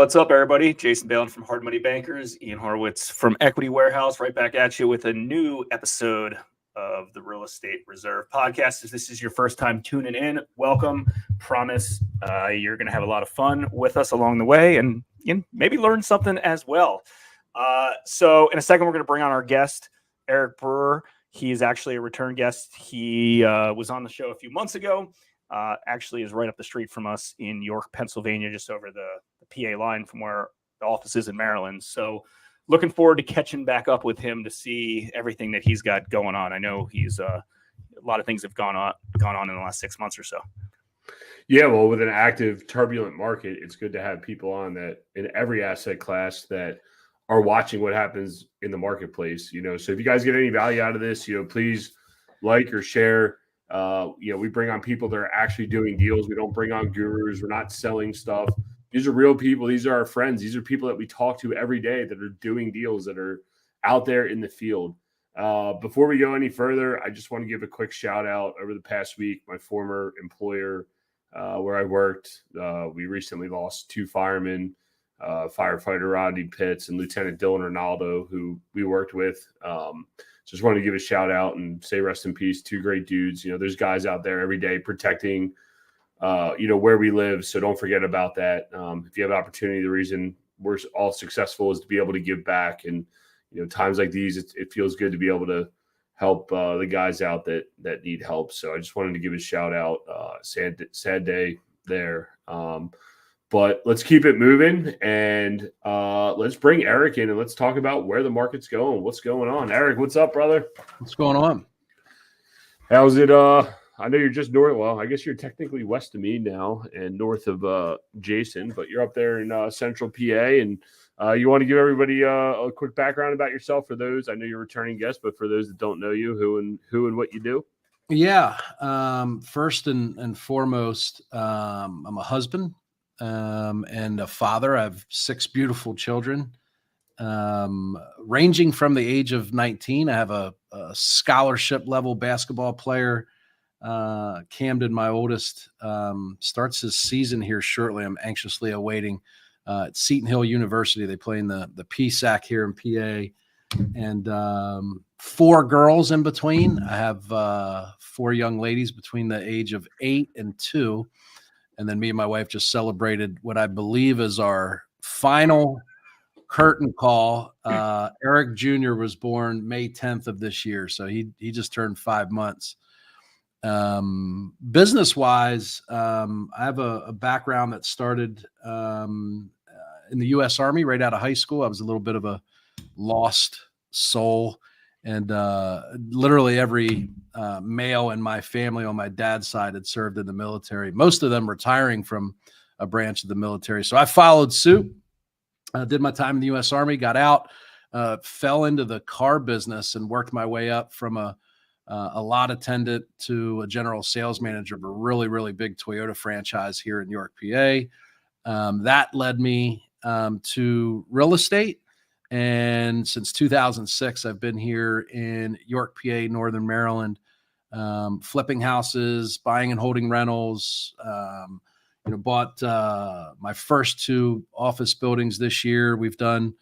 What's up, everybody? Jason Balin from Hard Money Bankers, Ian Horowitz from Equity Warehouse, right back at you with a new episode of the Real Estate Reserve podcast. If this is your first time tuning in, welcome. Promise you're going to have a lot of fun with us along the way and maybe learn something as well. So in a second, we're going to bring on our guest, Eric Brewer. He is actually a return guest. He was on the show a few months ago. Actually is right up the street from us in York, Pennsylvania, just over the PA line from where the office is in Maryland. So looking forward to catching back up with him to see everything that he's got going on. I know he's a lot of things have gone on in the last 6 months or so. Yeah, well, with an active, turbulent market, it's good to have people on that in every asset class that are watching what happens in the marketplace. So if you guys get any value out of this, please like or share. We bring on people that are actually doing deals. We don't bring on gurus. We're not selling stuff. These are real people. These are our friends. These are people that we talk to every day that are doing deals, that are out there in the field. Before we go any further, I just want to give a quick shout out. Over the past week, my former employer where I worked, we recently lost 2 firemen, firefighter Rodney Pitts and Lieutenant Dylan Ronaldo, who we worked with. Just wanted to give a shout out and say rest in peace. 2 great dudes. There's guys out there every day protecting, where we live. So don't forget about that. If you have opportunity, the reason we're all successful is to be able to give back. And, times like these, it feels good to be able to help the guys out that need help. So I just wanted to give a shout out. Sad day there. But let's keep it moving, and let's bring Eric in, and let's talk about where the market's going. What's going on? Eric, what's up, brother? What's going on? How's it? I know you're just north. Well, I guess you're technically west of me now and north of Jason, but you're up there in central PA, and you want to give everybody a quick background about yourself for those. I know you're a returning guest, but for those that don't know you, who and what you do. Yeah. First and foremost, I'm a husband. And a father. I have 6 beautiful children, ranging from the age of 19. I have a scholarship level basketball player. Camden, my oldest, starts his season here shortly. I'm anxiously awaiting at Seton Hill University. They play in the PSAC here in PA, and 4 girls in between. I have 4 young ladies between the age of 8 and 2. And then me and my wife just celebrated what I believe is our final curtain call. Eric Jr. was born May 10th of this year. So he just turned 5 months. Business wise, I have a background that started in the U.S. Army right out of high school. I was a little bit of a lost soul. And literally every male in my family on my dad's side had served in the military, most of them retiring from a branch of the military. So I followed suit, did my time in the U.S. Army, got out, fell into the car business and worked my way up from a lot attendant to a general sales manager of a really, really big Toyota franchise here in York, PA. That led me to real estate. And since 2006, I've been here in York, PA, Northern Maryland, flipping houses, buying and holding rentals. Bought my first 2 office buildings this year. We've done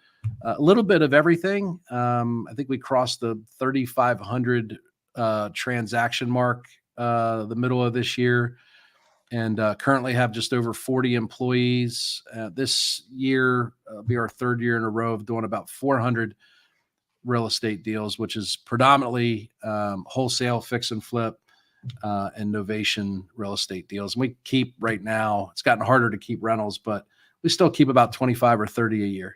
a little bit of everything. I think we crossed the 3,500 transaction mark the middle of this year. And currently have just over 40 employees. This year will be our 3rd year in a row of doing about 400 real estate deals, which is predominantly wholesale, fix and flip, and novation real estate deals. And we keep right now, it's gotten harder to keep rentals, but we still keep about 25 or 30 a year.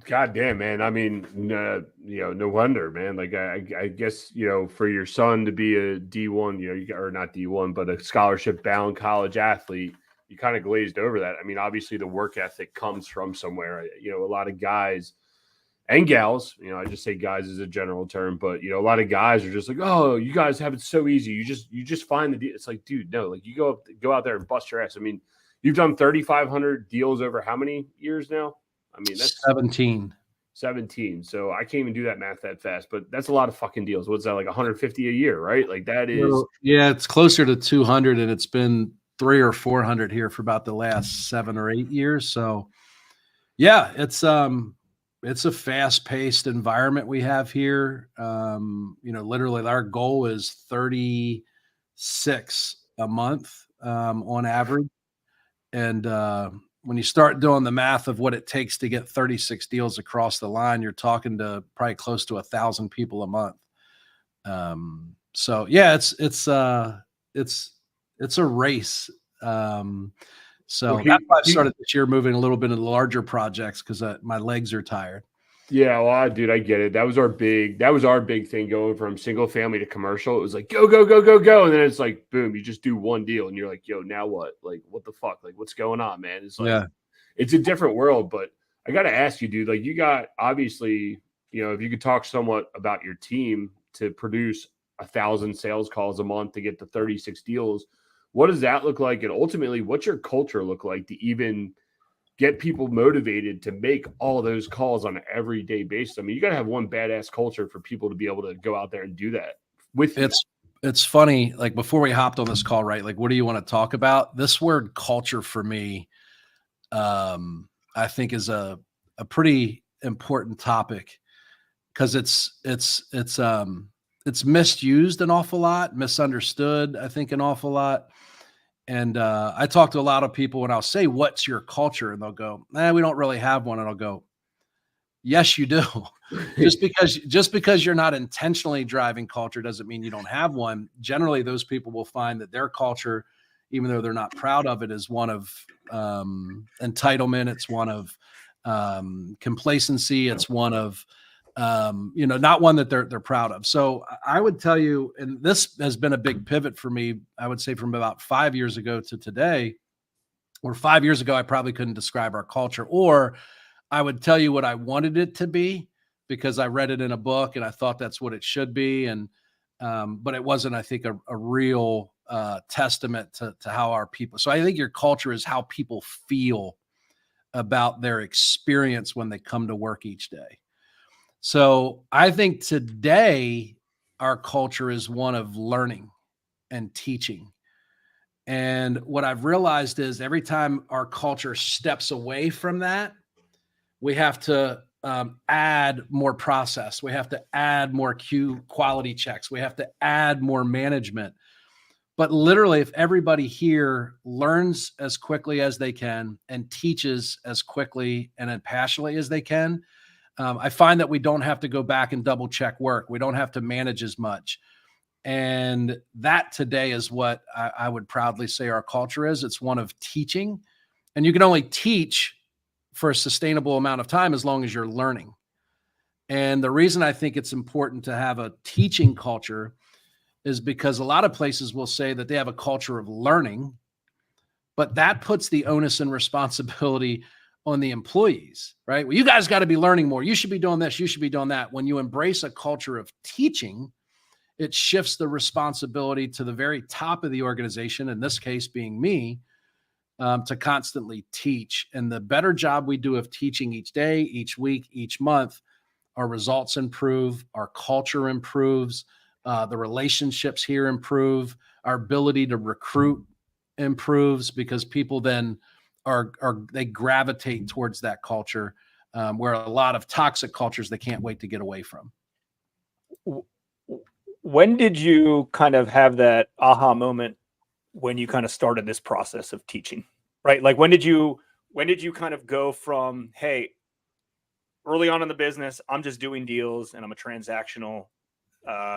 God damn, man. I mean, no wonder, man. Like, I guess, for your son to be a D1, or not D1, but a scholarship bound college athlete, you kind of glazed over that. I mean, obviously the work ethic comes from somewhere. A lot of guys and gals, I just say guys as a general term, but, a lot of guys are just like, oh, you guys have it so easy. You just find the deal. It's like, dude, no, like you go out there and bust your ass. I mean, you've done 3,500 deals over how many years now? I mean, that's 17. 17. So I can't even do that math that fast, but that's a lot of fucking deals. What's that, like 150 a year, right? Like that is. Yeah, it's closer to 200, and it's been 300 or 400 here for about the last 7 or 8 years. So yeah, it's a fast-paced environment we have here. Literally our goal is 36 a month on average. And when you start doing the math of what it takes to get 36 deals across the line, you're talking to probably close to 1,000 people a month. So yeah, it's a race. So Well, that's why I started this year moving a little bit into larger projects because my legs are tired. Yeah, well, dude, I get it. That was our big thing going from single family to commercial. It was like go, go, go, go, go. And then it's like, boom, you just do one deal and you're like, yo, now what? Like, what the fuck? Like, what's going on, man? It's like, Yeah. it's a different world. But I got to ask you, dude, like you got obviously, if you could talk somewhat about your team to produce 1,000 sales calls a month to get to 36 deals, what does that look like? And ultimately, what's your culture look like to even get people motivated to make all of those calls on an everyday basis? I mean, you got to have one badass culture for people to be able to go out there and do that with you. It's funny. Like before we hopped on this call, right? Like, what do you want to talk about? This word culture for me, I think is a pretty important topic because it's misused an awful lot, misunderstood, I think, an awful lot. And I talk to a lot of people and I'll say, what's your culture? And they'll go, we don't really have one. And I'll go, yes, you do. just because you're not intentionally driving culture doesn't mean you don't have one. Generally, those people will find that their culture, even though they're not proud of it, is one of entitlement. It's one of complacency. It's one of not one that they're proud of. So I would tell you, and this has been a big pivot for me, I would say from about 5 years ago to today, or 5 years ago, I probably couldn't describe our culture, or I would tell you what I wanted it to be because I read it in a book and I thought that's what it should be. And, but it wasn't, I think, a real testament to how our people. So I think your culture is how people feel about their experience when they come to work each day. So I think today our culture is one of learning and teaching. And what I've realized is every time our culture steps away from that, we have to add more process. We have to add more quality checks. We have to add more management. But literally, if everybody here learns as quickly as they can and teaches as quickly and as passionately as they can, I find that we don't have to go back and double check work. We don't have to manage as much. And that today is what I would proudly say our culture is. It's one of teaching. And you can only teach for a sustainable amount of time as long as you're learning. And the reason I think it's important to have a teaching culture is because a lot of places will say that they have a culture of learning, but that puts the onus and responsibility on the employees, right? Well, you guys got to be learning more. You should be doing this. You should be doing that. When you embrace a culture of teaching, it shifts the responsibility to the very top of the organization, in this case being me, to constantly teach. And the better job we do of teaching each day, each week, each month, our results improve, our culture improves, the relationships here improve, our ability to recruit improves because people then they gravitate towards that culture, where a lot of toxic cultures they can't wait to get away from. When did you kind of have that aha moment when you kind of started this process of teaching, right? Like when did you kind of go from, hey, early on in the business, I'm just doing deals and I'm a transactional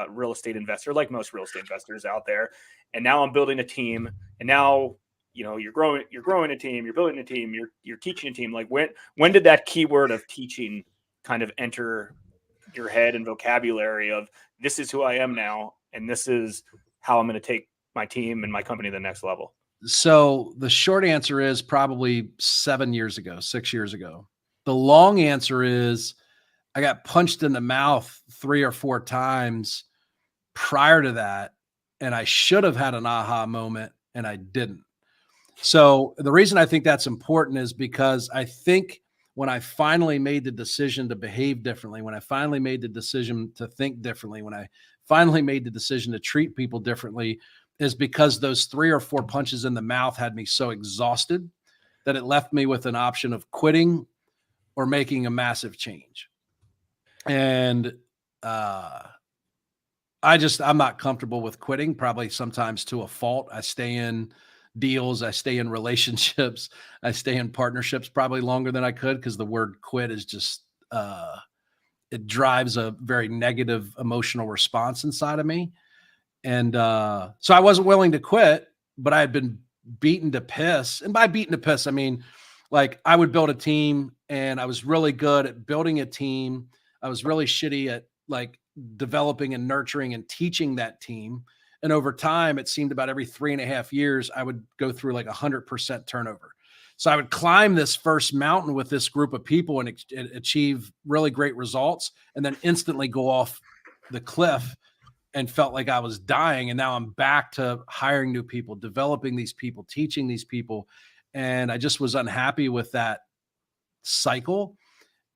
real estate investor, like most real estate investors out there. And now I'm building a team, and now, you're growing a team, you're building a team, you're teaching a team. Like when did that keyword of teaching kind of enter your head and vocabulary of, this is who I am now, and this is how I'm going to take my team and my company to the next level? So the short answer is probably 6 years ago. The long answer is I got punched in the mouth 3 or 4 times prior to that, and I should have had an aha moment, and I didn't. So the reason I think that's important is because I think when I finally made the decision to behave differently, when I finally made the decision to think differently, when I finally made the decision to treat people differently, is because those 3 or 4 punches in the mouth had me so exhausted that it left me with an option of quitting or making a massive change. And I'm not comfortable with quitting, probably sometimes to a fault. I stay in deals, I stay in relationships, I stay in partnerships probably longer than I could, because the word quit is just it drives a very negative emotional response inside of me. And so I wasn't willing to quit, but I had been beaten to piss. And by beaten to piss, I mean, like, I would build a team, and I was really good at building a team. I was really shitty at like developing and nurturing and teaching that team. And over time, it seemed about every 3.5 years, I would go through like 100% turnover. So I would climb this first mountain with this group of people and achieve really great results, and then instantly go off the cliff and felt like I was dying. And now I'm back to hiring new people, developing these people, teaching these people. And I just was unhappy with that cycle.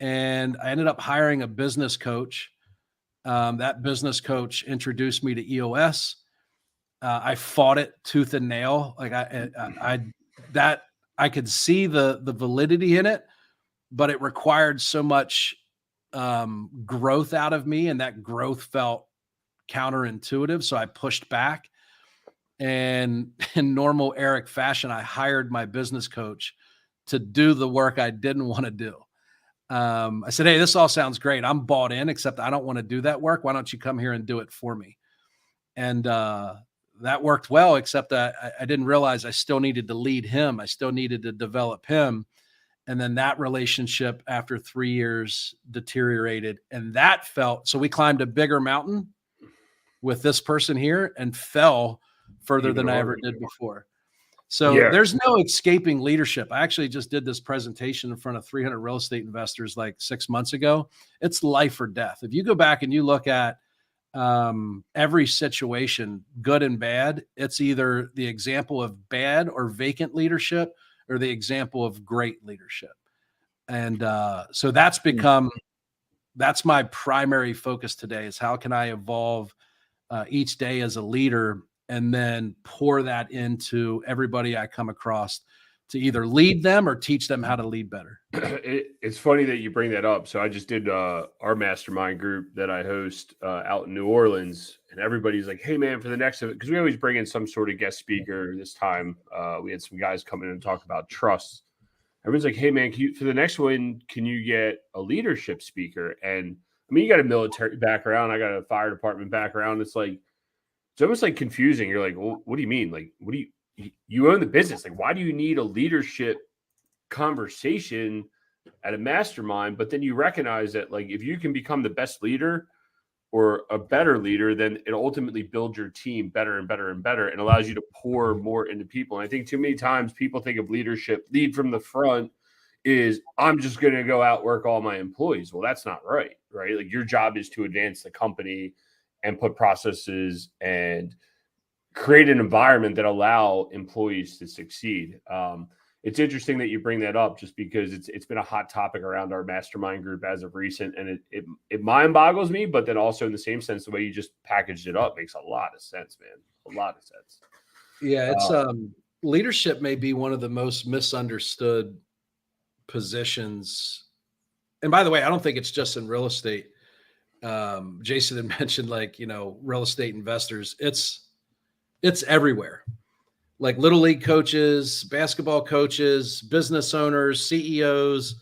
And I ended up hiring a business coach. That business coach introduced me to EOS. I fought it tooth and nail. Like I could see the validity in it, but it required so much growth out of me, and that growth felt counterintuitive. So I pushed back, and in normal Eric fashion, I hired my business coach to do the work I didn't want to do. I said, "Hey, this all sounds great. I'm bought in, except I don't want to do that work. Why don't you come here and do it for me?" And that worked well, except I didn't realize I still needed to lead him. I still needed to develop him. And then that relationship after 3 years deteriorated. And that so we climbed a bigger mountain with this person here and fell further than I ever did before. So there's no escaping leadership. I actually just did this presentation in front of 300 real estate investors like 6 months ago. It's life or death. If you go back and you look at every situation, good and bad, it's either the example of bad or vacant leadership, or the example of great leadership. And so that's my primary focus today, is how can I evolve each day as a leader, and then pour that into everybody I come across to either lead them or teach them how to lead better. It's funny that you bring that up. So I just did our mastermind group that I host out in New Orleans, and everybody's like, "Hey man, for the next event," because we always bring in some sort of guest speaker. This time we had some guys come in and talk about trust. Everyone's like, "Hey man, for the next one, can you get a leadership speaker?" And I mean, you got a military background, I got a fire department background. It's almost like confusing. You're like, "Well, what do you mean? Like, what do you own the business? Like, why do you need a leadership conversation at a mastermind?" But then you recognize that, like, if you can become the best leader or a better leader, then it ultimately builds your team better and better and better, and allows you to pour more into people. And I think too many times people think of leadership, lead from the front, is I'm just going to go outwork all my employees. Well, that's not right? Like, your job is to advance the company and put processes and create an environment that allow employees to succeed. It's interesting that you bring that up, just because it's been a hot topic around our mastermind group as of recent, and it mind boggles me, but then also in the same sense, the way you just packaged it up makes a lot of sense, man. A lot of sense. Yeah, it's leadership may be one of the most misunderstood positions. And by the way, I don't think it's just in real estate. Jason had mentioned, like, real estate investors. It's everywhere. Like little league coaches, basketball coaches, business owners, CEOs,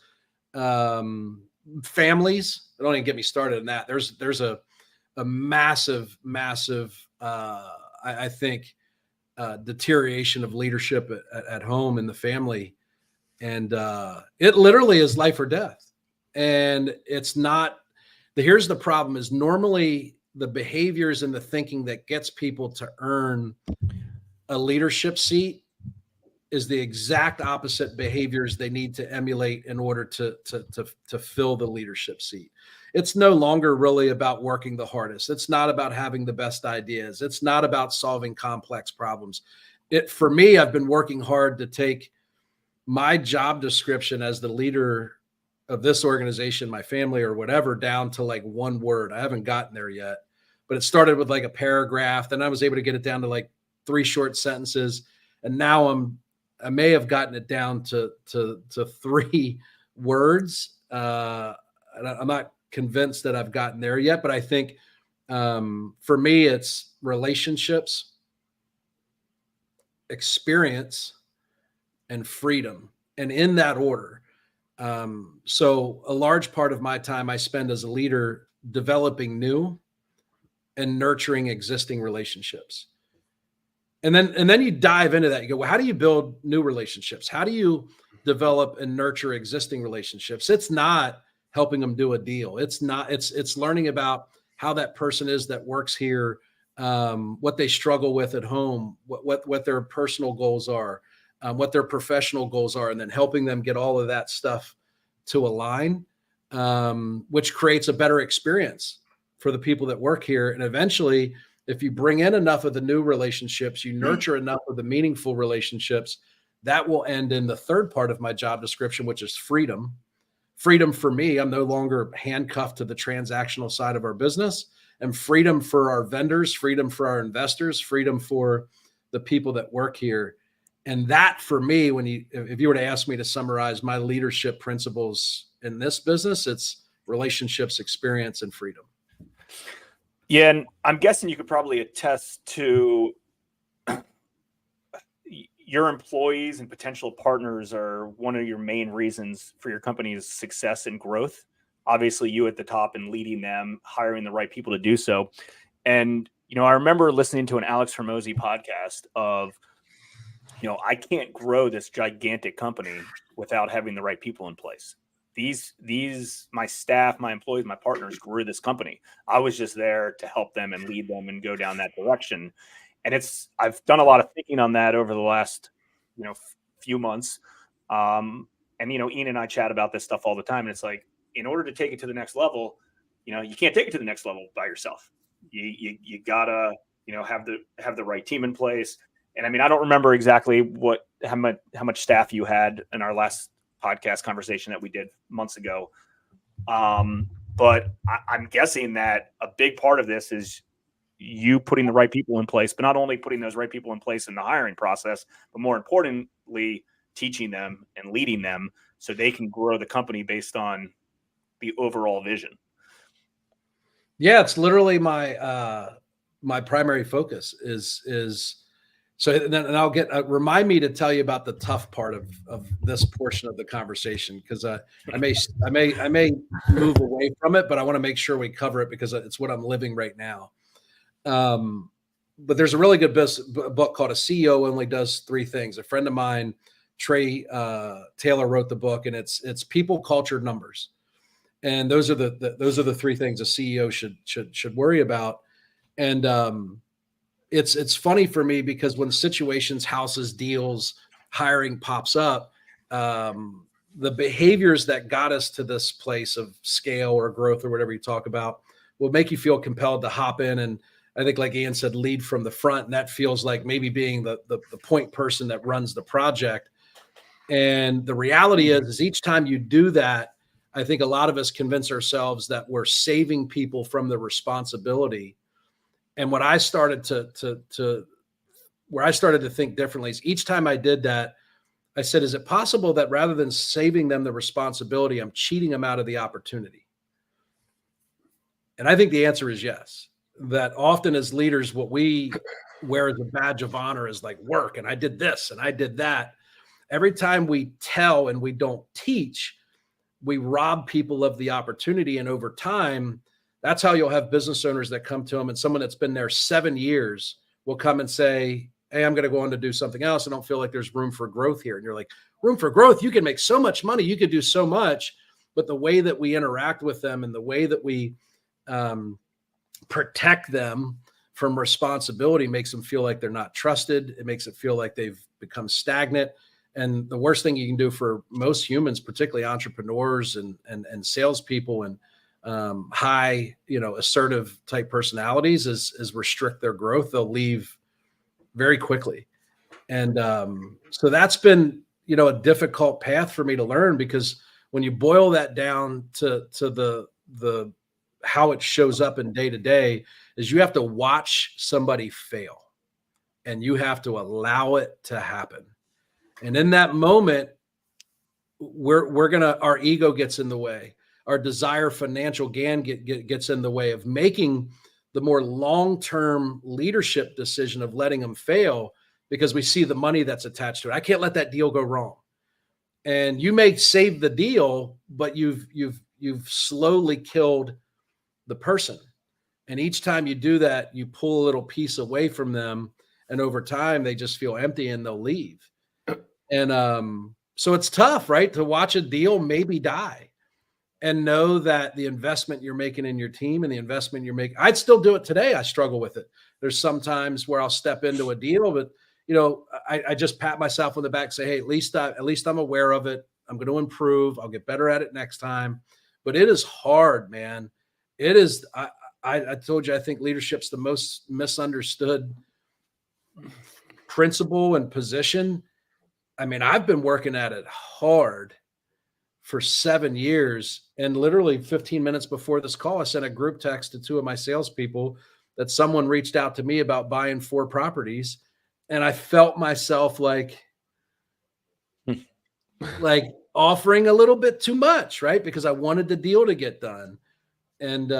families. Don't even get me started on that. There's a massive, I think, deterioration of leadership at home in the family. And it literally is life or death. And it's not. Here's the problem: is normally the behaviors and the thinking that gets people to earn a leadership seat is the exact opposite behaviors they need to emulate in order to fill the leadership seat. It's no longer really about working the hardest. It's not about having the best ideas. It's not about solving complex problems. For me, I've been working hard to take my job description as the leader of this organization, my family, or whatever, down to like one word. I haven't gotten there yet, but it started with like a paragraph. Then I was able to get it down to like 3 short sentences. And now I may have gotten it down to 3 words. And I'm not convinced that I've gotten there yet, but I think for me, it's relationships, experience, and freedom, and in that order. So a large part of my time I spend as a leader developing new and nurturing existing relationships. And then you dive into that. You go, well, how do you build new relationships? How do you develop and nurture existing relationships? It's not helping them do a deal. It's learning about how that person is that works here, what they struggle with at home, what their personal goals are, what their professional goals are, and then helping them get all of that stuff to align, which creates a better experience for the people that work here. And eventually, if you bring in enough of the new relationships, you nurture enough of the meaningful relationships, that will end in the third part of my job description, which is freedom. Freedom for me, I'm no longer handcuffed to the transactional side of our business, and freedom for our vendors, freedom for our investors, freedom for the people that work here. And that for me, if you were to ask me to summarize my leadership principles in this business, it's relationships, experience, and freedom. Yeah, and I'm guessing you could probably attest to your employees and potential partners are one of your main reasons for your company's success and growth. Obviously, you at the top and leading them, hiring the right people to do so. And, I remember listening to an Alex Hormozy podcast of, I can't grow this gigantic company without having the right people in place. My staff, my employees, my partners grew this company. I was just there to help them and lead them and go down that direction. And I've done a lot of thinking on that over the last, few months. And, Ian and I chat about this stuff all the time. And it's like, in order to take it to the next level, you can't take it to the next level by yourself. You gotta, have the right team in place. And I mean, I don't remember exactly how much staff you had in our last podcast conversation that we did months ago. But I'm guessing that a big part of this is you putting the right people in place, but not only putting those right people in place in the hiring process, but more importantly, teaching them and leading them so they can grow the company based on the overall vision. Yeah, it's literally my primary focus is so. And I'll remind me to tell you about the tough part of this portion of the conversation, because I may move away from it, but I want to make sure we cover it because it's what I'm living right now. But there's a really good book called A CEO Only Does Three Things. A friend of mine, Trey Taylor, wrote the book, and it's people, culture, numbers. And those are the 3 things a CEO should worry about. And it's funny for me because when situations, houses, deals, hiring pops up, the behaviors that got us to this place of scale or growth or whatever you talk about will make you feel compelled to hop in. And I think, like Ian said, lead from the front. And that feels like maybe being the point person that runs the project. And the reality is each time you do that, I think a lot of us convince ourselves that we're saving people from the responsibility. And what I started where I started to think differently is each time I did that, I said, is it possible that rather than saving them the responsibility, I'm cheating them out of the opportunity? And I think the answer is yes. That often as leaders, what we wear as a badge of honor is like work. And I did this and I did that. Every time we tell and we don't teach, we rob people of the opportunity. And over time, that's how you'll have business owners that come to them, and someone that's been there 7 years will come and say, hey, I'm going to go on to do something else. I don't feel like there's room for growth here. And you're like, room for growth? You can make so much money. You could do so much. But the way that we interact with them and the way that we protect them from responsibility makes them feel like they're not trusted. It makes it feel like they've become stagnant. And the worst thing you can do for most humans, particularly entrepreneurs and salespeople and high, assertive type personalities, is restrict their growth. They'll leave very quickly. And so that's been, a difficult path for me to learn, because when you boil that down to the how it shows up in day to day, is you have to watch somebody fail. and you have to allow it to happen. And in that moment, our ego gets in the way. Our desire financial gain gets in the way of making the more long-term leadership decision of letting them fail, because we see the money that's attached to it. I can't let that deal go wrong. And you may save the deal, but you've slowly killed the person. And each time you do that, you pull a little piece away from them, and over time they just feel empty and they'll leave. And so it's tough, right, to watch a deal maybe die and know that the investment you're making in your team and the investment you're making, I'd still do it today. I struggle with it. There's some times where I'll step into a deal, but I just pat myself on the back, say, hey, at least I'm aware of it. I'm going to improve. I'll get better at it next time. But it is hard, man. It is. I told you, I think leadership's the most misunderstood principle and position. I mean, I've been working at it hard for 7 years, and literally 15 minutes before this call, I sent a group text to 2 of my salespeople that someone reached out to me about buying 4 properties. And I felt myself like offering a little bit too much, right? Because I wanted the deal to get done. And,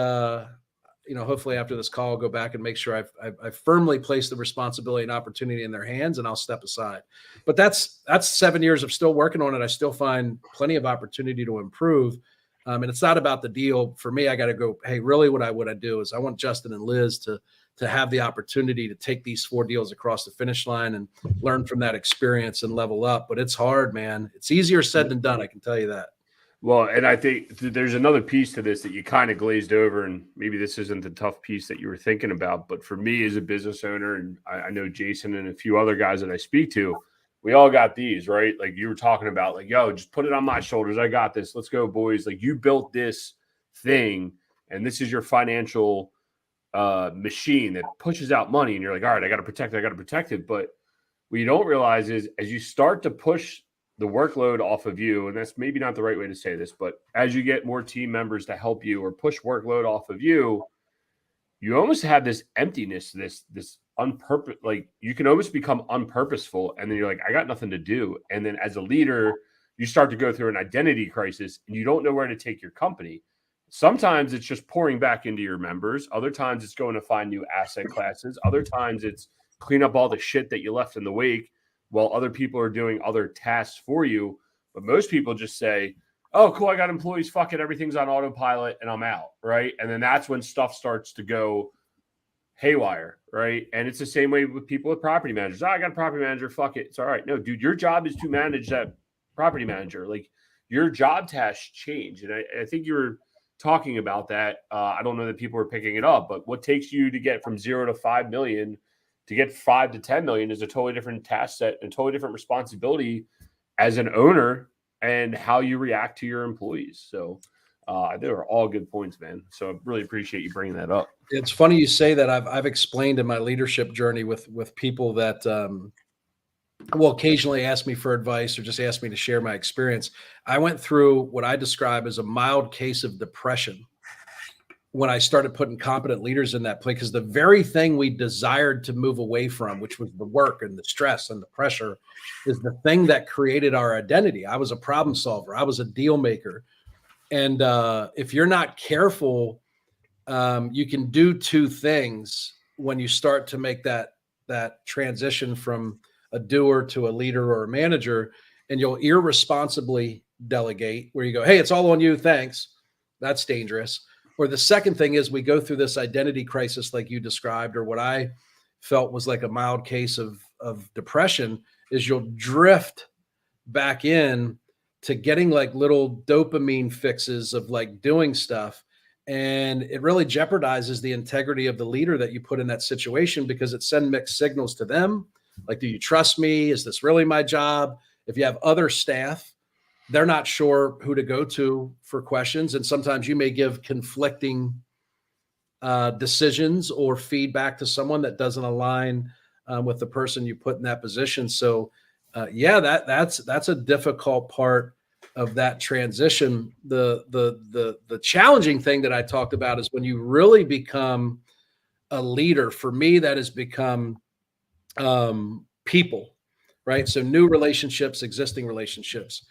hopefully after this call, I'll go back and make sure I've firmly placed the responsibility and opportunity in their hands, and I'll step aside. But that's 7 years of still working on it. I still find plenty of opportunity to improve. And it's not about the deal. For me, I got to go, hey, really what I do is I want Justin and Liz to have the opportunity to take these 4 deals across the finish line and learn from that experience and level up. But it's hard, man. It's easier said than done. I can tell you that. Well, and I think there's another piece to this that you kind of glazed over, and maybe this isn't the tough piece that you were thinking about, but for me as a business owner, and I know Jason and a few other guys that I speak to, we all got these, right? Like you were talking about, like, yo, just put it on my shoulders. I got this. Let's go, boys. Like, you built this thing, and this is your financial machine that pushes out money, and you're like, all right, I got to protect it. But what you don't realize is as you start to push the workload off of you, and that's maybe not the right way to say this, but as you get more team members to help you or push workload off of you, you almost have this emptiness, this unpurpose, like you can almost become unpurposeful. And then you're like, I got nothing to do. And then as a leader, you start to go through an identity crisis and you don't know where to take your company. Sometimes it's just pouring back into your members. Other times it's going to find new asset classes. Other times it's clean up all the shit that you left in the wake while other people are doing other tasks for you. But most people just say, oh, cool, I got employees, fuck it, everything's on autopilot and I'm out, right? And then that's when stuff starts to go haywire, right? And it's the same way with people with property managers. Oh, I got a property manager, fuck it, it's all right. No, dude, your job is to manage that property manager. Like, your job tasks change. And I think you were talking about that. I don't know that people are picking it up, but what takes you to get from 0 to 5 million to get 5 to 10 million is a totally different task set and totally different responsibility as an owner and how you react to your employees. So they were all good points, man. So I really appreciate you bringing that up. It's funny you say that. I've explained in my leadership journey with people that will occasionally ask me for advice or just ask me to share my experience. I went through what I describe as a mild case of depression when I started putting competent leaders in that place, because the very thing we desired to move away from, which was the work and the stress and the pressure, is the thing that created our identity. I was a problem solver. I was a deal maker. And if you're not careful, you can do 2 things when you start to make that transition from a doer to a leader or a manager, and you'll irresponsibly delegate where you go, hey, it's all on you, thanks. That's dangerous. Or the second thing is we go through this identity crisis like you described, or what I felt was like a mild case of depression, is you'll drift back in to getting like little dopamine fixes of like doing stuff. And it really jeopardizes the integrity of the leader that you put in that situation, because it sends mixed signals to them. Like, do you trust me? Is this really my job? If you have other staff, they're not sure who to go to for questions. And sometimes you may give conflicting decisions or feedback to someone that doesn't align with the person you put in that position. So that's a difficult part of that transition. The challenging thing that I talked about is when you really become a leader. For me, that has become people, right? So new relationships, existing relationships.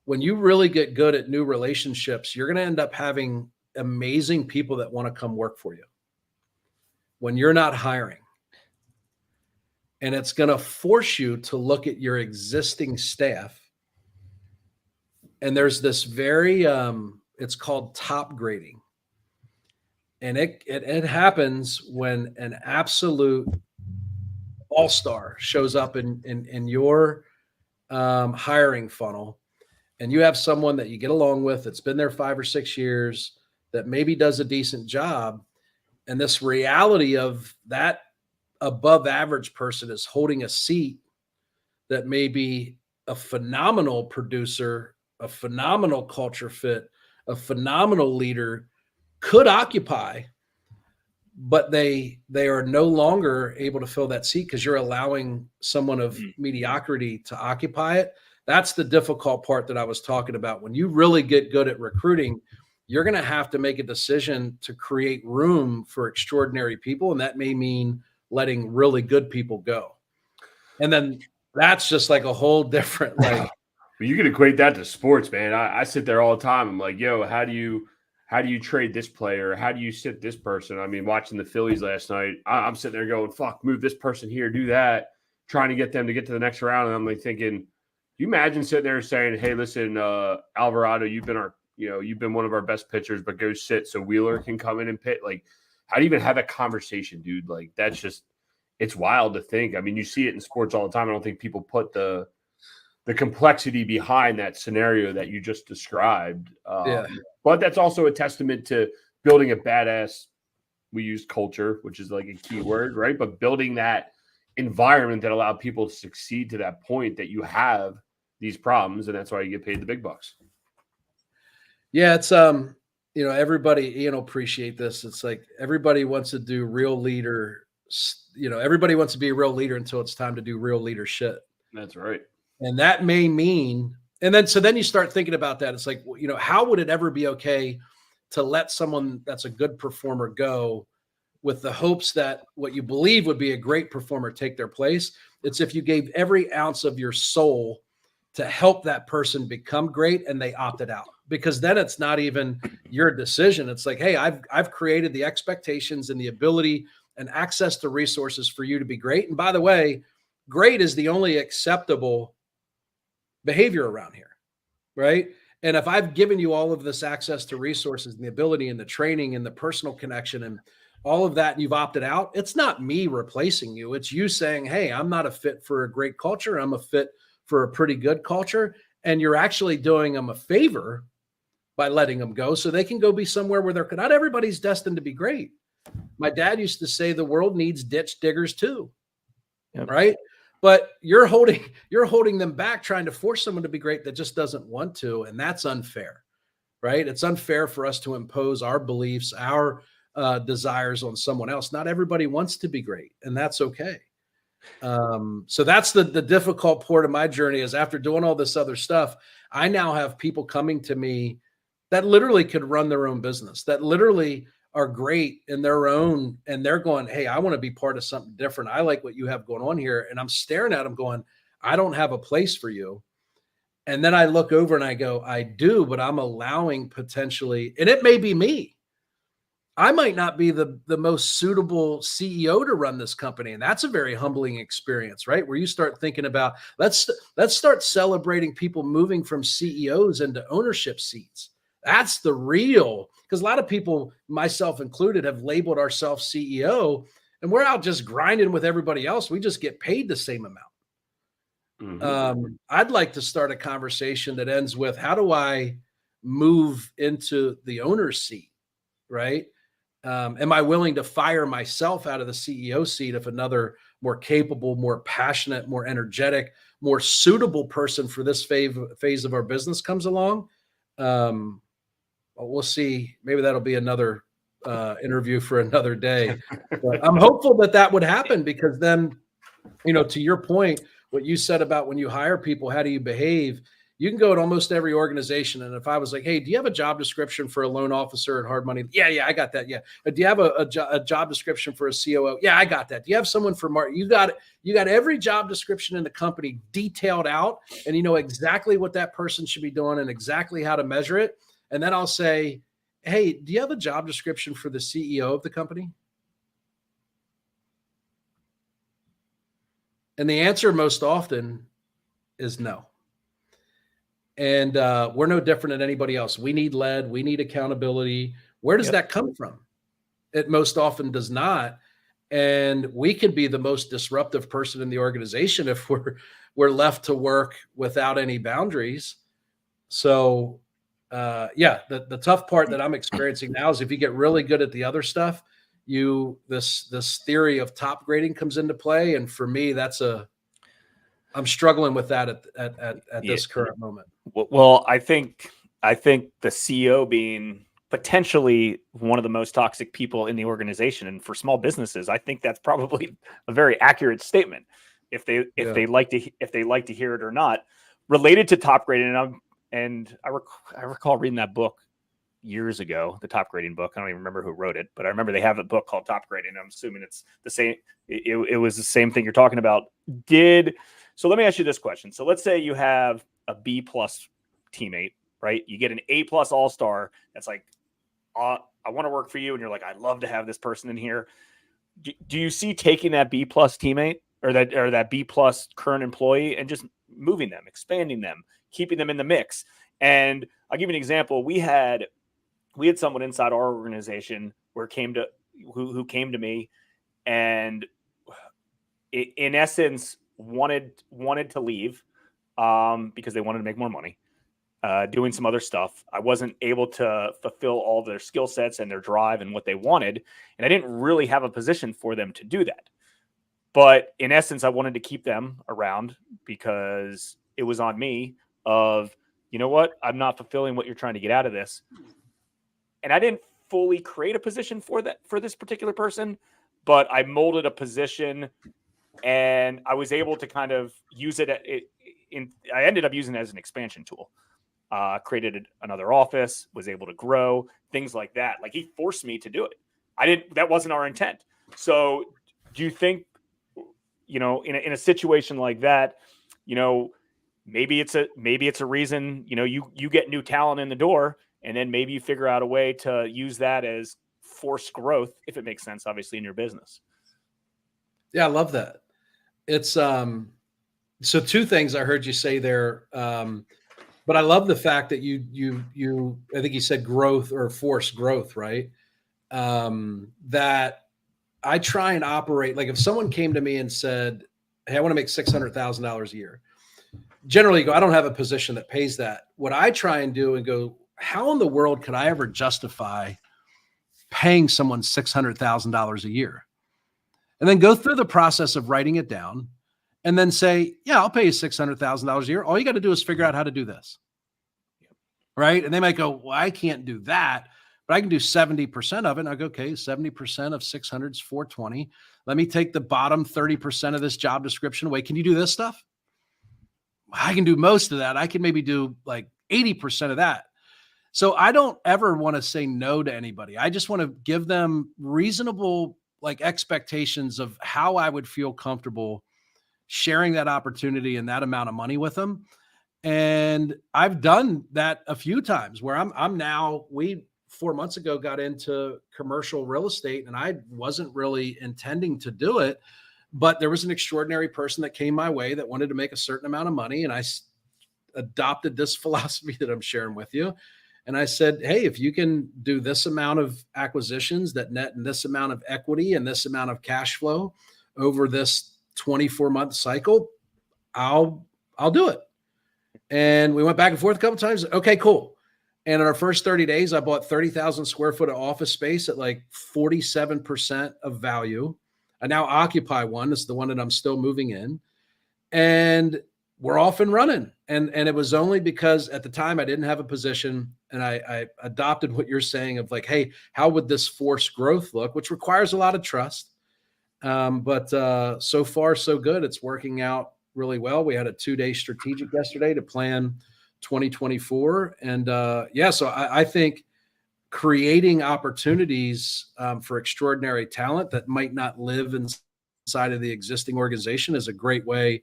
When you really get good at new relationships, you're going to end up having amazing people that want to come work for you when you're not hiring. And it's going to force you to look at your existing staff. And there's this very, it's called top grading. And it happens when an absolute all-star shows up in your hiring funnel, and you have someone that you get along with that's been there 5 or 6 years that maybe does a decent job. And this reality of that above average person is holding a seat that may be a phenomenal producer, a phenomenal culture fit, a phenomenal leader could occupy, but they are no longer able to fill that seat because you're allowing someone of mediocrity to occupy it. That's the difficult part that I was talking about. When you really get good at recruiting, you're going to have to make a decision to create room for extraordinary people. And that may mean letting really good people go. And then that's just like a whole different, like, But you can equate that to sports, man. I sit there all the time. I'm like, yo, how do you trade this player? How do you sit this person? I mean, watching the Phillies last night, I'm sitting there going, fuck, move this person here, do that, trying to get them to get to the next round. And I'm like thinking, you imagine sitting there saying, hey, listen, Alvarado, you've been one of our best pitchers, but go sit so Wheeler can come in and pit. Like, how do you even have that conversation, dude? Like, that's just, it's wild to think. I mean, you see it in sports all the time. I don't think people put the complexity behind that scenario that you just described. But that's also a testament to building a badass, we use culture, which is like a key word, right? But building that environment that allowed people to succeed to that point that you have these problems, and that's why you get paid the big bucks. Yeah, it's everybody, appreciate this. It's like everybody wants to do real leader, everybody wants to be a real leader until it's time to do real leadership. That's right. And that may mean, so then you start thinking about that. It's like, how would it ever be okay to let someone that's a good performer go with the hopes that what you believe would be a great performer take their place? It's if you gave every ounce of your soul to help that person become great and they opted out, because then it's not even your decision. It's like, hey, I've created the expectations and the ability and access to resources for you to be great. And by the way, great is the only acceptable behavior around here, right? And if I've given you all of this access to resources and the ability and the training and the personal connection and all of that, and you've opted out, it's not me replacing you. It's you saying, hey, I'm not a fit for a great culture. I'm a fit for a pretty good culture. And you're actually doing them a favor by letting them go so they can go be somewhere where they're not everybody's destined to be great. My dad used to say the world needs ditch diggers too. Yep. Right. But you're holding them back, trying to force someone to be great that just doesn't want to. And that's unfair, right? It's unfair for us to impose our beliefs, our desires on someone else. Not everybody wants to be great, and that's okay. So that's the difficult part of my journey is after doing all this other stuff, I now have people coming to me that literally could run their own business, that literally are great in their own, and they're going, hey, I want to be part of something different. I like what you have going on here. And I'm staring at them going, I don't have a place for you. And then I look over and I go, I do, but I'm allowing potentially, and it may be me. I might not be the most suitable CEO to run this company. And that's a very humbling experience, right? Where you start thinking about, let's start celebrating people moving from CEOs into ownership seats. That's the real, because a lot of people, myself included, have labeled ourselves CEO, and we're out just grinding with everybody else. We just get paid the same amount. Mm-hmm. I'd like to start a conversation that ends with, how do I move into the owner's seat, right? Am I willing to fire myself out of the CEO seat if another more capable, more passionate, more energetic, more suitable person for this phase of our business comes along? We'll see. Maybe that'll be another interview for another day. But I'm hopeful that would happen, because then, to your point, what you said about when you hire people, how do you behave? You can go at almost every organization. And if I was like, hey, do you have a job description for a loan officer at Hard Money? Yeah, I got that. Yeah. Do you have a job description for a COO? Yeah, I got that. Do you have someone for Mark? You got every job description in the company detailed out, and you know exactly what that person should be doing and exactly how to measure it. And then I'll say, hey, do you have a job description for the CEO of the company? And the answer most often is no. And we're no different than anybody else. We need lead. We need accountability. Where does that come from? It most often does not. And we can be the most disruptive person in the organization if we're left to work without any boundaries. So, the tough part that I'm experiencing now is if you get really good at the other stuff, this theory of top grading comes into play. And for me, I'm struggling with that at this current moment. Well, I think the CEO being potentially one of the most toxic people in the organization, and for small businesses, I think that's probably a very accurate statement. If they like to hear it or not, related to top grading, and I recall reading that book years ago, the top grading book. I don't even remember who wrote it, but I remember they have a book called Top Grading. I'm assuming it's the same. It was the same thing you're talking about. So let me ask you this question. So let's say you have a B+ teammate, right? You get an A+ all-star. That's like, I want to work for you. And you're like, I'd love to have this person in here. Do you see taking that B+ teammate or that B+ current employee and just moving them, expanding them, keeping them in the mix? And I'll give you an example. We had someone inside our organization who came to me and in essence wanted to leave because they wanted to make more money, doing some other stuff. I wasn't able to fulfill all their skill sets and their drive and what they wanted. And I didn't really have a position for them to do that. But in essence, I wanted to keep them around because it was on me of, you know what, I'm not fulfilling what you're trying to get out of this. And I didn't fully create a position for this particular person, but I molded a position and I was able to kind of use it. I ended up using it as an expansion tool. Created another office, was able to grow, things like that. Like he forced me to do it. That wasn't our intent. So do you think, in a situation like that, maybe it's a reason, you get new talent in the door and then maybe you figure out a way to use that as forced growth, if it makes sense, obviously in your business. Yeah. I love that. It's, so two things I heard you say there. But I love the fact that you I think you said growth or forced growth, right? That I try and operate like if someone came to me and said, hey, I want to make $600,000 a year. Generally go, I don't have a position that pays that. What I try and do and go, how in the world could I ever justify paying someone $600,000 a year? And then go through the process of writing it down and then say, yeah, I'll pay you $600,000 a year. All you got to do is figure out how to do this. Right. And they might go, well, I can't do that, but I can do 70% of it. And I go, okay, 70% of 600 is 420. Let me take the bottom 30% of this job description away. Can you do this stuff? I can do most of that. I can maybe do like 80% of that. So I don't ever want to say no to anybody. I just want to give them reasonable like expectations of how I would feel comfortable sharing that opportunity and that amount of money with them. And I've done that a few times where we 4 months ago got into commercial real estate and I wasn't really intending to do it, but there was an extraordinary person that came my way that wanted to make a certain amount of money. And I adopted this philosophy that I'm sharing with you. And I said, hey, if you can do this amount of acquisitions that net and this amount of equity and this amount of cash flow over this 24-month cycle, I'll do it. And we went back and forth a couple of times. Okay, cool. And in our first 30 days, I bought 30,000 square foot of office space at like 47% of value. I now occupy one. It's the one that I'm still moving in. And we're off and running. And it was only because at the time I didn't have a position and I adopted what you're saying of like, hey, how would this forced growth look, which requires a lot of trust. But so far, so good. It's working out really well. We had a 2-day strategic yesterday to plan 2024. And so I think creating opportunities for extraordinary talent that might not live inside of the existing organization is a great way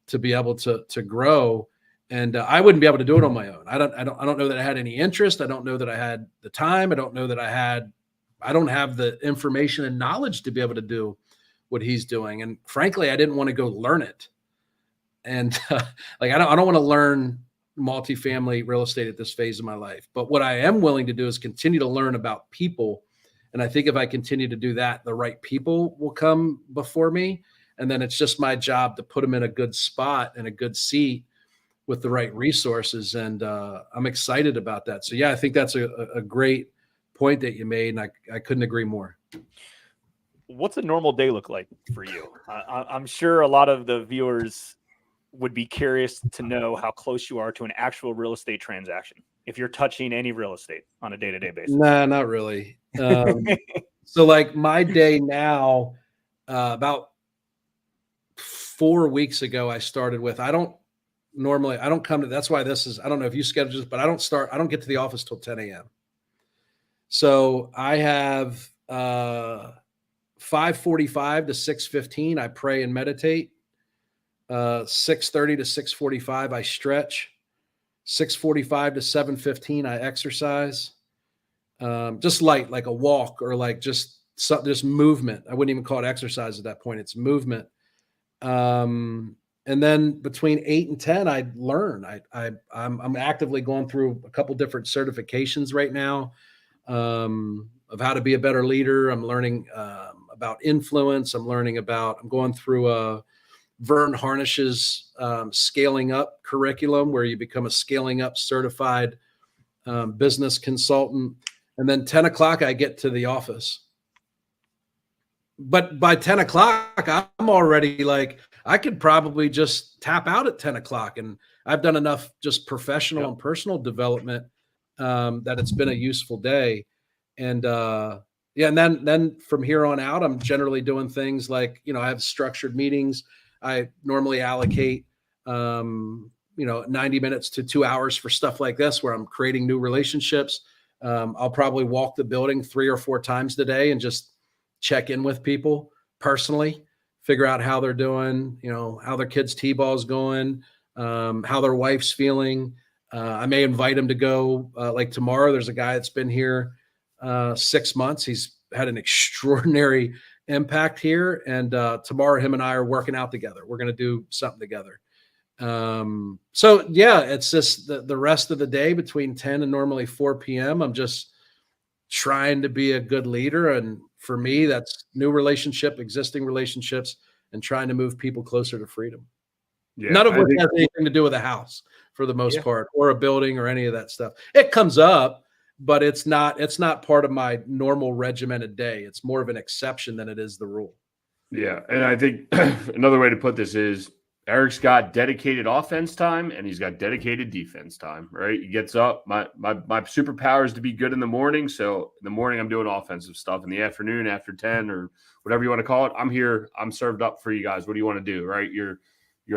to be able to grow. And I wouldn't be able to do it on my own. I don't know that I had any interest. I don't know that I had the time. I don't know that I don't have the information and knowledge to be able to do what he's doing. And frankly, I didn't want to go learn it. And I don't want to learn multifamily real estate at this phase of my life. But what I am willing to do is continue to learn about people. And I think if I continue to do that, the right people will come before me. And then it's just my job to put them in a good spot and a good seat with the right resources. And I'm excited about that. So, yeah, I think that's a great point that you made. And I couldn't agree more. What's a normal day look like for you? I'm sure a lot of the viewers would be curious to know how close you are to an actual real estate transaction, if you're touching any real estate on a day-to-day basis. Nah, not really. So like my day now, about 4 weeks ago, I started with, I don't come to, that's why this is, I don't know if you schedule this, but I don't get to the office till 10 a.m. So I have 5:45 to 6:15, I pray and meditate. 6:30 to 6:45, I stretch. 6:45 to 7:15, I exercise. Just light, like a walk or like just movement. I wouldn't even call it exercise at that point. It's movement. And then between 8 and 10, I learn. I'm actively going through a couple different certifications right now of how to be a better leader. I'm learning about influence. I'm going through Vern Harnish's scaling up curriculum, where you become a scaling up certified business consultant. And then 10 o'clock, I get to the office. But by 10 o'clock, I'm already like, I could probably just tap out at 10 o'clock. And I've done enough just professional and personal development that it's been a useful day. And and then from here on out, I'm generally doing things like, I have structured meetings. I normally allocate, 90 minutes to 2 hours for stuff like this, where I'm creating new relationships. I'll probably walk the building 3 or 4 times a day and just check in with people personally, figure out how they're doing, how their kids' T-ball's going, how their wife's feeling. I may invite them to go, like tomorrow, there's a guy that's been here 6 months. He's had an extraordinary impact here. And tomorrow, him and I are working out together. We're going to do something together. So yeah, it's just the rest of the day between 10 and normally 4 p.m. I'm just trying to be a good leader. And for me, that's new relationship, existing relationships, and trying to move people closer to freedom. Yeah, none of which has anything to do with a house for the most part, or a building or any of that stuff. It comes up, but it's not part of my normal regimented day. It's more of an exception than it is the rule. Yeah. And I think another way to put this is Eric's got dedicated offense time and he's got dedicated defense time, right? He gets up. My superpower is to be good in the morning. So in the morning, I'm doing offensive stuff. In the afternoon, after 10 or whatever you want to call it, I'm here. I'm served up for you guys. What do you want to do, right? You're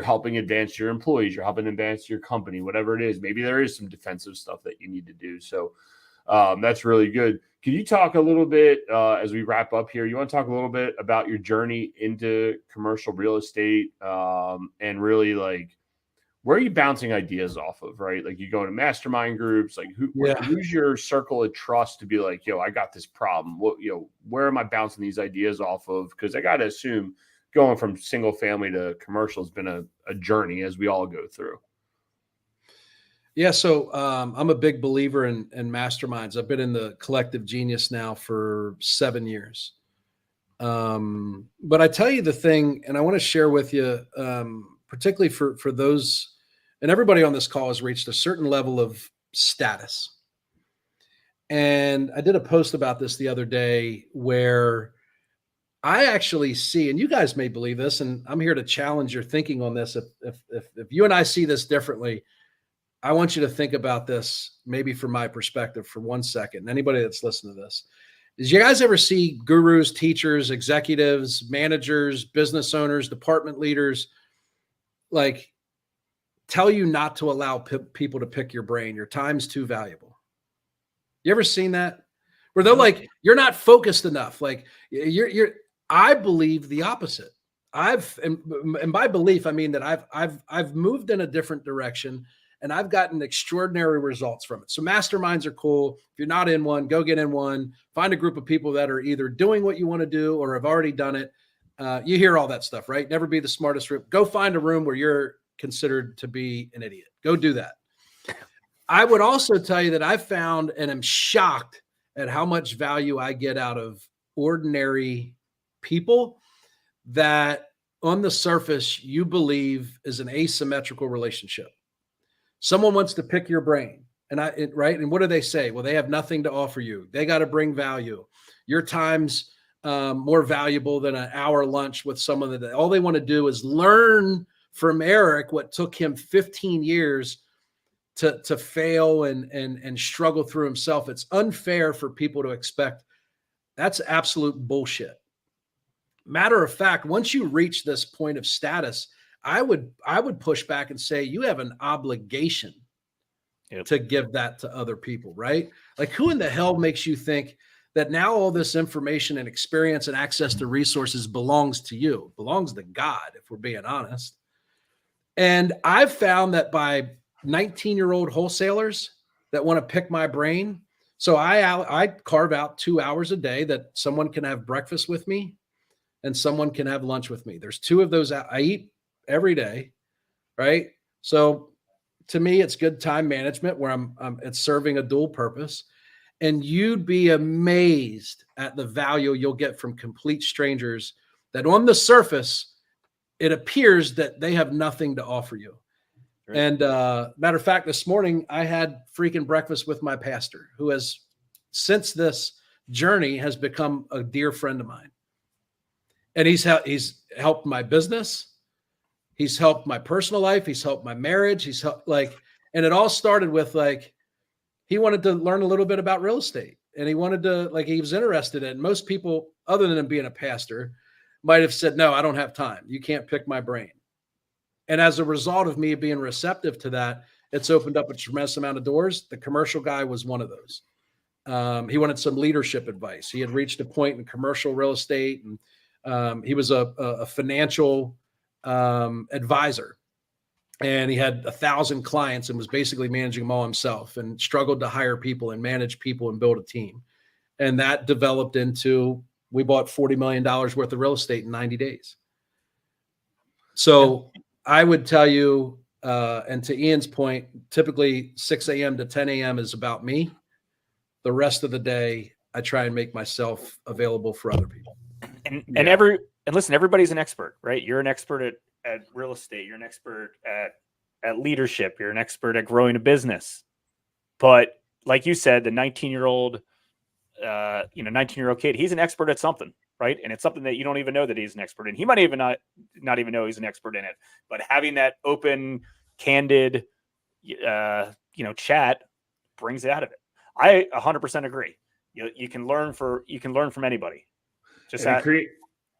helping advance your employees. You're helping advance your company, whatever it is. Maybe there is some defensive stuff that you need to do. So that's really good. Can you talk a little bit as we wrap up here? You want to talk a little bit about your journey into commercial real estate and really like where are you bouncing ideas off of, right? Like you go to mastermind groups, like who's your circle of trust to be like, I got this problem. What, where am I bouncing these ideas off of? Because I got to assume going from single family to commercial has been a journey as we all go through. Yeah, so I'm a big believer in masterminds. I've been in the Collective Genius now for 7 years. But I tell you the thing, and I want to share with you, particularly for those, and everybody on this call has reached a certain level of status. And I did a post about this the other day where I actually see, and you guys may believe this, and I'm here to challenge your thinking on this. If you and I see this differently, I want you to think about this maybe from my perspective for 1 second. Anybody that's listening to this, did you guys ever see gurus, teachers, executives, managers, business owners, department leaders, like tell you not to allow people to pick your brain. Your time's too valuable. You ever seen that? Where they're like, you're not focused enough. Like I believe the opposite. And by belief, I mean that I've moved in a different direction and I've gotten extraordinary results from it. So masterminds are cool. If you're not in one, go get in one. Find a group of people that are either doing what you want to do or have already done it. You hear all that stuff, right? Never be the smartest room. Go find a room where you're considered to be an idiot. Go do that. I would also tell you that I found and am shocked at how much value I get out of ordinary people that on the surface you believe is an asymmetrical relationship. Someone wants to pick your brain, right? And what do they say? Well, they have nothing to offer you. They got to bring value. Your time's more valuable than an hour lunch with someone that all they want to do is learn from Eric what took him 15 years to fail and struggle through himself. It's unfair for people to expect. That's absolute bullshit. Matter of fact, once you reach this point of status, I would push back and say you have an obligation to give that to other people, right? Like who in the hell makes you think that now all this information and experience and access to resources belongs to you? It belongs to God, if we're being honest. And I've found that by 19-year-old wholesalers that want to pick my brain. So I carve out 2 hours a day that someone can have breakfast with me and someone can have lunch with me. There's 2 of those I eat every day, right? So to me, it's good time management where it's serving a dual purpose. And you'd be amazed at the value you'll get from complete strangers that on the surface, it appears that they have nothing to offer you. Right. And matter of fact, this morning I had freaking breakfast with my pastor, who has, since this journey, has become a dear friend of mine. And he's helped my business. He's helped my personal life. He's helped my marriage. He's helped and it all started with he wanted to learn a little bit about real estate, and he wanted to he was interested in. Most people, other than him being a pastor, might have said, "No, I don't have time. You can't pick my brain." And as a result of me being receptive to that, it's opened up a tremendous amount of doors. The commercial guy was one of those. He wanted some leadership advice. He had reached a point in commercial real estate, and he was a financial advisor. And he had 1,000 clients and was basically managing them all himself and struggled to hire people and manage people and build a team. And that developed into, we bought $40 million worth of real estate in 90 days. So I would tell you, and to Ian's point, typically 6 a.m. to 10 a.m. is about me. The rest of the day, I try and make myself available for other people. And listen, everybody's an expert, right? You're an expert at real estate. You're an expert at leadership. You're an expert at growing a business. But like you said, the 19-year-old kid, he's an expert at something, right? And it's something that you don't even know that he's an expert in. He might even not even know he's an expert in it. But having that open, candid, chat brings it out of it. I 100% agree. You can learn from anybody.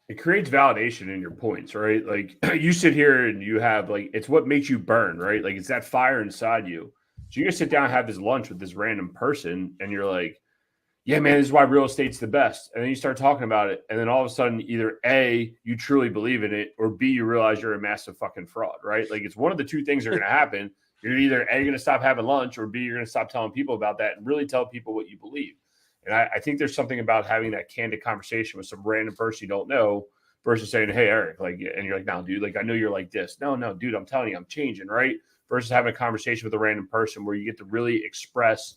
It creates validation in your points, right? Like you sit here and you have it's what makes you burn, right? Like it's that fire inside you. So you're gonna sit down and have this lunch with this random person and you're like, yeah, man, this is why real estate's the best. And then you start talking about it. And then all of a sudden, either A, you truly believe in it, or B, you realize you're a massive fucking fraud, right? Like it's one of the two things that are going to happen. You're either A, you're going to stop having lunch, or B, you're going to stop telling people about that and really tell people what you believe. And I think there's something about having that candid conversation with some random person you don't know versus saying, hey, Eric, and you're like, no, dude, I know you're like this. No, dude, I'm telling you, I'm changing, right? Versus having a conversation with a random person where you get to really express,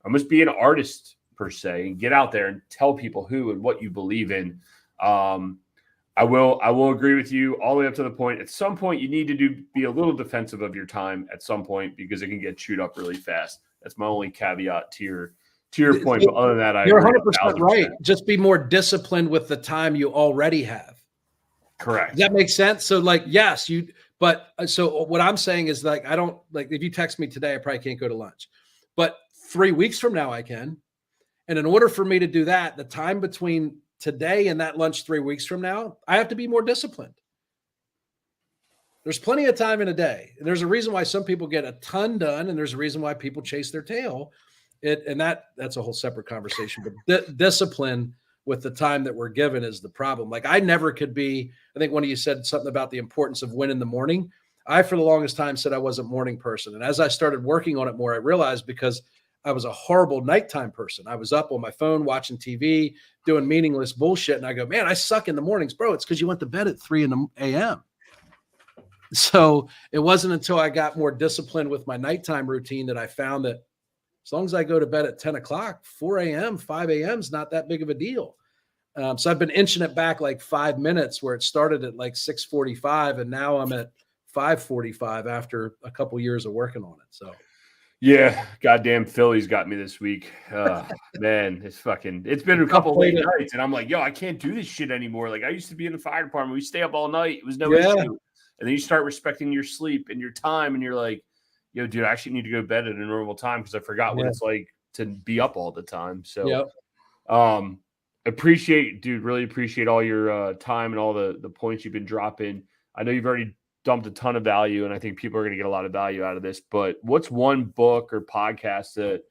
I must be an artist per se, and get out there and tell people who and what you believe in. I will agree with you all the way up to the point. At some point, you need to be a little defensive of your time at some point because it can get chewed up really fast. That's my only caveat to your point. But other than that, you're 100% right. Just be more disciplined with the time you already have. Correct. Does that make sense? So yes, so what I'm saying is I don't if you text me today, I probably can't go to lunch, but 3 weeks from now I can. And in order for me to do that, the time between today and that lunch 3 weeks from now, I have to be more disciplined. There's plenty of time in a day. And there's a reason why some people get a ton done, and there's a reason why people chase their tail. That's a whole separate conversation. But discipline with the time that we're given is the problem. Like I never could be. I think one of you said something about the importance of win in the morning. I, for the longest time, said I wasn't a morning person, and as I started working on it more, I realized because I was a horrible nighttime person. I was up on my phone watching TV, doing meaningless bullshit, and I go, man, I suck in the mornings, bro. It's because you went to bed at 3 a.m. So it wasn't until I got more disciplined with my nighttime routine that I found that as long as I go to bed at 10 o'clock, 4 a.m., 5 a.m. is not that big of a deal. So I've been inching it back like 5 minutes where it started at like 6:45, and now I'm at 5:45 after a couple years of working on it. So, yeah, goddamn Phillies got me this week. Man, it's been a couple late nights, and I'm like, yo, I can't do this shit anymore. Like I used to be in the fire department. We stay up all night. It was no issue. And then you start respecting your sleep and your time, and you're like, yo, dude, I actually need to go to bed at a normal time because I forgot what it's like to be up all the time. So, really appreciate all your time and all the points you've been dropping. I know you've already dumped a ton of value, and I think people are going to get a lot of value out of this. But what's one book or podcast that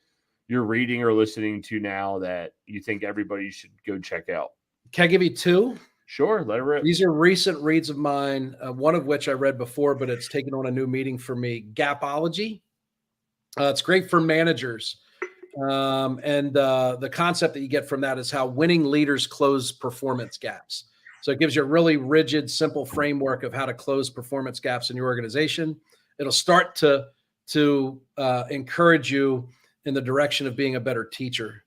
you're reading or listening to now that you think everybody should go check out? Can I give you two? Sure, let it rip. These are recent reads of mine, one of which I read before, but it's taken on a new meaning for me. Gapology. It's great for managers. And the concept that you get from that is how winning leaders close performance gaps. So it gives you a really rigid, simple framework of how to close performance gaps in your organization. It'll start to encourage you in the direction of being a better teacher.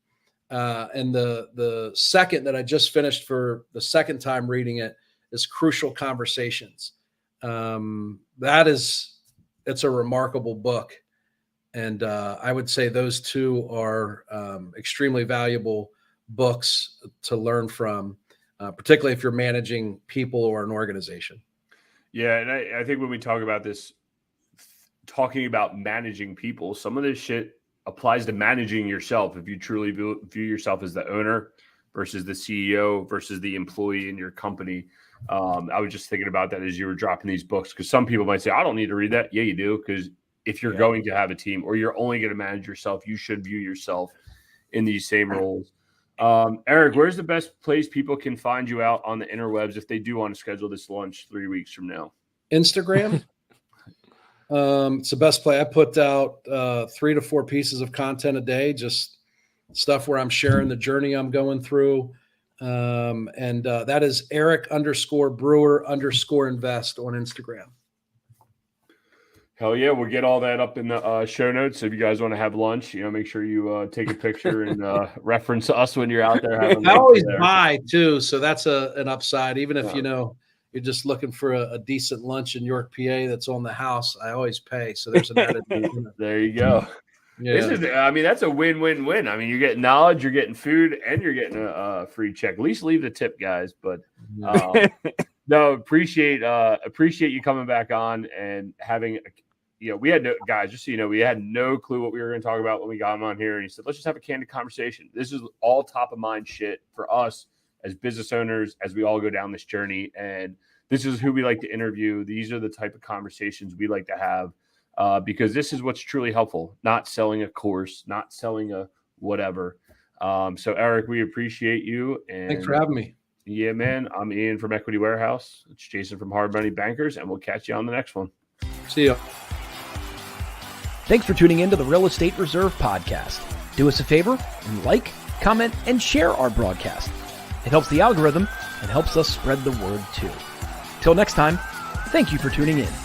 And the second that I just finished for the second time reading it is Crucial Conversations. It's a remarkable book. And I would say those two are extremely valuable books to learn from, particularly if you're managing people or an organization. Yeah, and I think when we talk about this, talking about managing people, some of this shit applies to managing yourself. If you truly view yourself as the owner versus the CEO versus the employee in your company. I was just thinking about that as you were dropping these books, because some people might say, I don't need to read that. Yeah, you do, because if you're going to have a team or you're only going to manage yourself, you should view yourself in these same roles. Eric, where's the best place people can find you out on the interwebs if they do want to schedule this lunch 3 weeks from now? Instagram. It's the best play. I put out 3 to 4 pieces of content a day, just stuff where I'm sharing the journey I'm going through. And that is Eric_Brewer_invest on Instagram. Hell yeah, we'll get all that up in the show notes. So if you guys want to have lunch, make sure you take a picture and reference us when you're out there. I always buy too, so that's an upside. Even if you're just looking for a decent lunch in York, PA, that's on the house, I always pay. So there's an added. There you go. Yeah. That's a win-win-win. I mean, you're getting knowledge, you're getting food, and you're getting a free check. At least leave the tip, guys. But no, appreciate you coming back on and having. We had we had no clue what we were going to talk about when we got him on here. And he said, let's just have a candid conversation. This is all top of mind shit for us as business owners, as we all go down this journey. And this is who we like to interview. These are the type of conversations we like to have because this is what's truly helpful, not selling a course, not selling a whatever. So Eric, we appreciate you. And thanks for having me. Yeah, man. I'm Ian from Equity Warehouse. It's Jason from Hard Money Bankers, and we'll catch you on the next one. See ya. Thanks for tuning in to the Real Estate Reserve podcast. Do us a favor and like, comment, and share our broadcast. It helps the algorithm and helps us spread the word too. Till next time, thank you for tuning in.